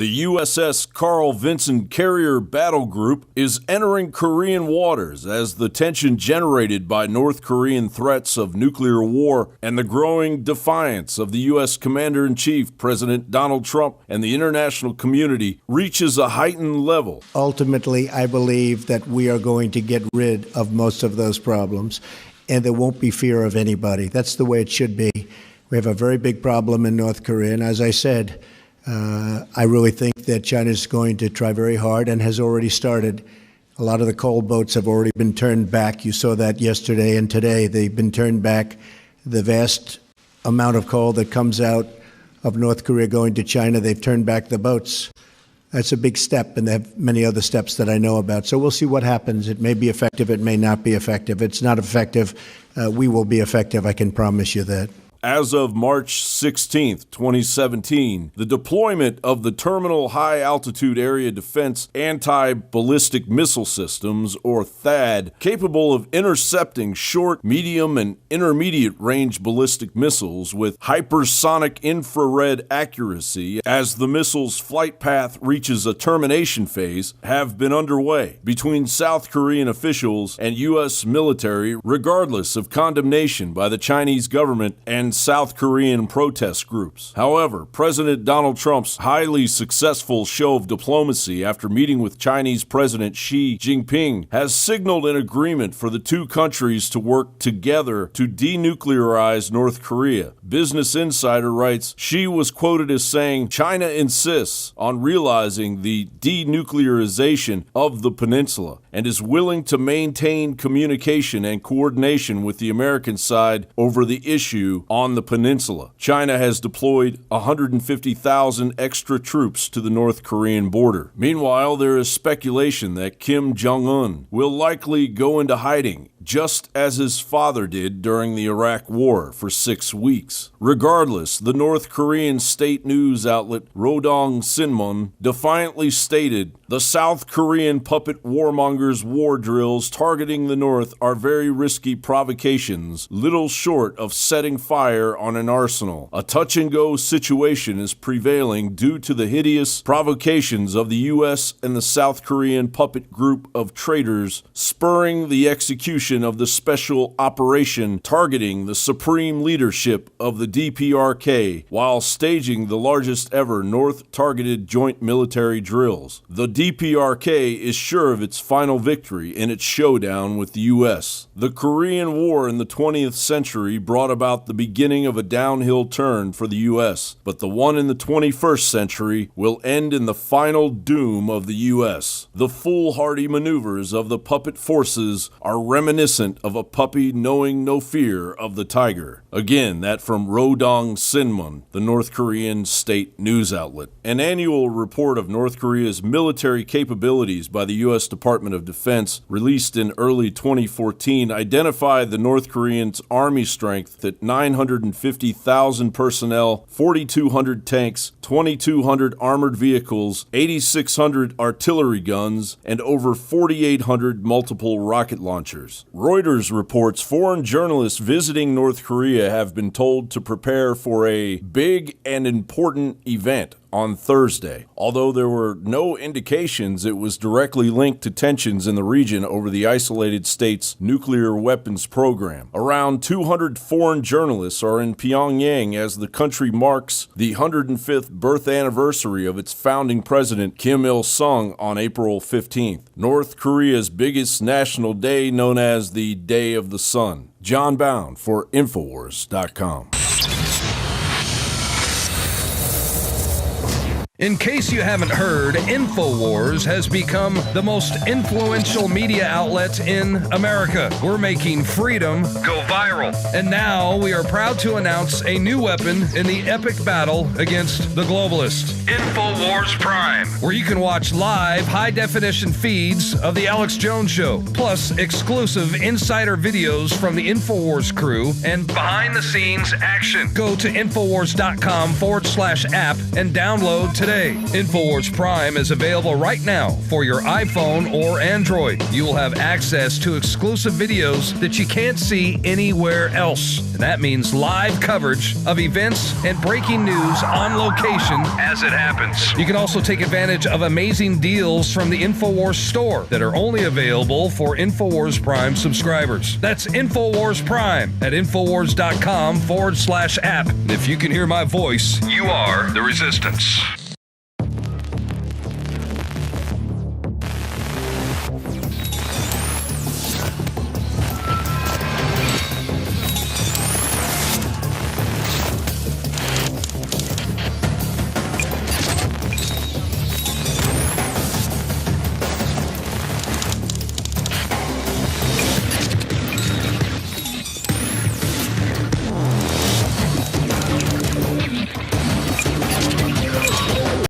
The USS Carl Vinson Carrier Battle Group is entering Korean waters as the tension generated by North Korean threats of nuclear war and the growing defiance of the U.S. Commander-in-Chief, President Donald Trump, and the international community reaches a heightened level. Ultimately, I believe that we are going to get rid of most of those problems, and there won't be fear of anybody. That's the way it should be. We have a very big problem in North Korea, and as I said, I really think that China is going to try very hard and has already started. A lot of the coal boats have already been turned back. You saw that yesterday and today. They've been turned back. The vast amount of coal that comes out of North Korea going to China, they've turned back the boats. That's a big step, and they have many other steps that I know about. So we'll see what happens. It may be effective. It may not be effective. If it's not effective, we will be effective. I can promise you that. As of March 16, 2017, the deployment of the Terminal High Altitude Area Defense Anti-Ballistic Missile Systems, or THAAD, capable of intercepting short, medium, and intermediate range ballistic missiles with hypersonic infrared accuracy as the missile's flight path reaches a termination phase, have been underway between South Korean officials and U.S. military, regardless of condemnation by the Chinese government and South Korean protest groups. However, President Donald Trump's highly successful show of diplomacy after meeting with Chinese President Xi Jinping has signaled an agreement for the two countries to work together to denuclearize North Korea. Business Insider writes, Xi was quoted as saying, "China insists on realizing the denuclearization of the peninsula and is willing to maintain communication and coordination with the American side over the issue on the peninsula." China has deployed 150,000 extra troops to the North Korean border. Meanwhile, there is speculation that Kim Jong-un will likely go into hiding, just as his father did during the Iraq War for 6 weeks. Regardless, the North Korean state news outlet Rodong Sinmun defiantly stated, "The South Korean puppet warmongers' war drills targeting the North are very risky provocations, little short of setting fire on an arsenal. A touch-and-go situation is prevailing due to the hideous provocations of the U.S. and the South Korean puppet group of traitors, spurring the execution of the special operation targeting the supreme leadership of the DPRK while staging the largest ever North-targeted joint military drills. The DPRK is sure of its final victory in its showdown with the U.S. The Korean War in the 20th century brought about the beginning of a downhill turn for the U.S., but the one in the 21st century will end in the final doom of the U.S. The foolhardy maneuvers of the puppet forces are reminiscent of a puppy knowing no fear of the tiger. Again, that from Rodong Sinmun, the North Korean state news outlet. An annual report of North Korea's military capabilities by the U.S. Department of Defense, released in early 2014, identified the North Koreans' army strength at 950,000 personnel, 4,200 tanks, 2,200 armored vehicles, 8,600 artillery guns, and over 4,800 multiple rocket launchers. Reuters reports foreign journalists visiting North Korea have been told to prepare for a big and important event on Thursday, although there were no indications it was directly linked to tensions in the region over the isolated state's nuclear weapons program. Around 200 foreign journalists are in Pyongyang as the country marks the 105th birth anniversary of its founding president, Kim Il-sung, on April 15th, North Korea's biggest national day known as the Day of the Sun. John Bound for Infowars.com. In case you haven't heard, InfoWars has become the most influential media outlet in America. We're making freedom go viral. And now we are proud to announce a new weapon in the epic battle against the globalists. InfoWars Prime, where you can watch live high-definition feeds of The Alex Jones Show, plus exclusive insider videos from the InfoWars crew and behind-the-scenes action. Go to Infowars.com/app and download today. today. InfoWars Prime is available right now for your iPhone or Android. You will have access to exclusive videos that you can't see anywhere else. And that means live coverage of events and breaking news on location as it happens. You can also take advantage of amazing deals from the InfoWars store that are only available for InfoWars Prime subscribers. That's InfoWars Prime at Infowars.com/app. And if you can hear my voice, you are the resistance.